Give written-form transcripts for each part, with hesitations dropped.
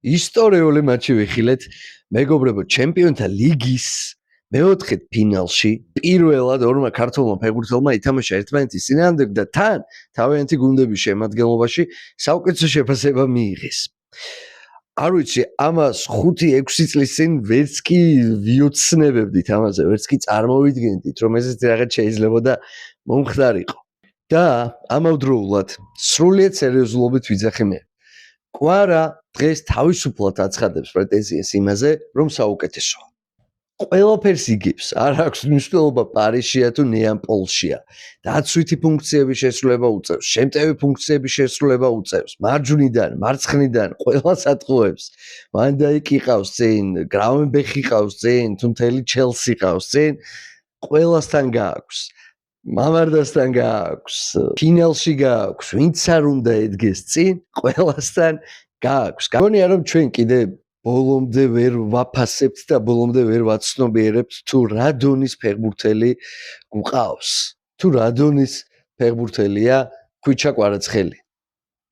ისტორიული მატჩი ვიხილეთ მეგობრებო ჩემპიონთა ლიგის მეოთხე ფინალში პირველად ორმა ქართველმა ფეხბურთელმა ითამაშა ერთმანეთის წინააღმდეგ და თან თავიანთი გუნდების შემადგენლობაში საუკეთესო შეფასება მიიღეს. არ ვიცი, ამას 5-6 წლის წინ ვერც კი ვიოცნებებდით ამაზე, ვერც კი წარმოვიდგენდით, რომ ესეთი რაღაც შეიძლება და მომხდარიყო. და ამავდროულად სრულიად სერიოზულობით ვიძახი მე. კვარა დღეს თავისუფლად აცხადებს პრეტენზიას იმაზე, რომ საუკეთესოა. ყველაფერს იგებს, არ აქვს მნიშვნელობა პარიზშია თუ ნეაპოლშია. დაცვითი ფუნქციების შესრულება უწევს, შემტევი ფუნქციების შესრულება უწევს, მარჯვნიდან, მარცხნიდან, ყველას ატყუებს. ვანდაიკი ყავს წინ, გრაუნბეხი ყავს წინ, თუ მთელი ჩელსი ყავს წინ, ყველასთან გააქვს. მამარდასთან გააქვს, ფინალში გააქვს, ვინც არ უნდა ედგეს წინ, ყველასთან გააქვს. გაგონია რომ ჩვენ კიდე ბოლომდე ვერ ვაფასებთ და ბოლომდე ვერ ვაცნობიერებთ თუ რა დონის ფეხბურთელი გვყავს. თუ რა დონის ფეხბურთელია ხვიჩა კვარაცხელი.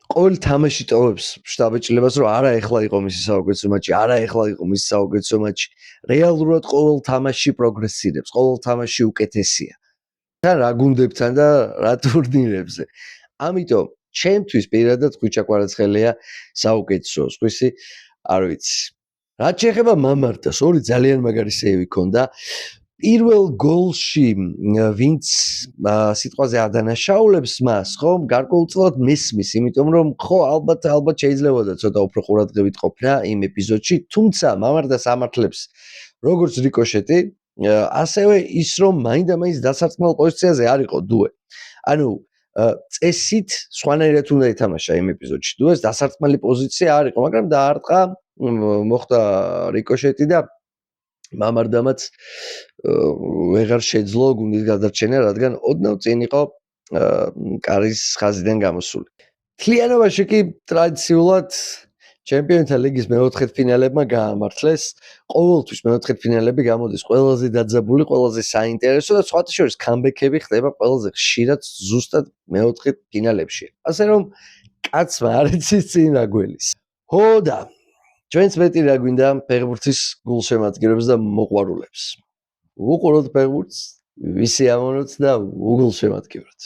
ყოველ თამაში ტოვებს შტაბეჭდილებას რომ არა ეხლა იყო მისი საუკეთესო მატჩი, არა ეხლა იყო მისი საუკეთესო მატჩი. რეალურად ყოველ თამაში პროგრესირებს, ყოველ თამაში უკეთესია. და რა გუნდებთან და რა ტურნირებზე. ამიტომ ჩემთვის პირადად ხვიჩა კვარაცხელია საუკეთესო. სხვისი არ ვიცი. რაც შეეხება მამარდას, ორი ძალიან მაგარი სეივი ჰქონდა. პირველ გოლში ვინც სიტყვაზე ადანაშაულებს მას, ხომ, გარკვეულწილად მესმის, იმიტომ რომ ხო ალბათ შეიძლება და ცოტა უფრო ყურადღებით ყოფნა იმ ეპიზოდში, თუმცა მამარდას ამართლებს როგორც რიკოშეტი, ასევე ის რომ მაინდა-მაინც დასარტყმელ პოზიციაზე არ იყო დუე. ანუ წესით სხვანაირად უნდა ითამაშა იმ ეპიზოდში. დუეს დასარტყმელი პოზიცია არ იყო, მაგრამ დაარტყა, მოხდა რიკოშეტი და მამარდამაც ვეღარ შეძლო გუნდის გადარჩენა, რადგან ოდნავ წინ იყო კარის ხაზიდან გამოსული. მთლიანობაში კი ტრადიციულად ჩემპიონთა ლიგის მეოთხედფინალებმა გაამართლეს. ყოველთვის მეოთხედფინალები გამოდის ყველაზე დაძაბული, ყველაზე საინტერესო და სხვათა შორის კამბექები ხდება ყველაზე ხშირად ზუსტად მეოთხედფინალებში. ასე რომ კაცმა არ იცის წინ რა გველის. ხო და ჩვენც მეტი რა გვინდა ფეხბურთის გულშემატკივრებს და მოყვარულებს. უყუროთ ფეხბურთს, ვისი ამონოთ და უგულშემატკივროთ.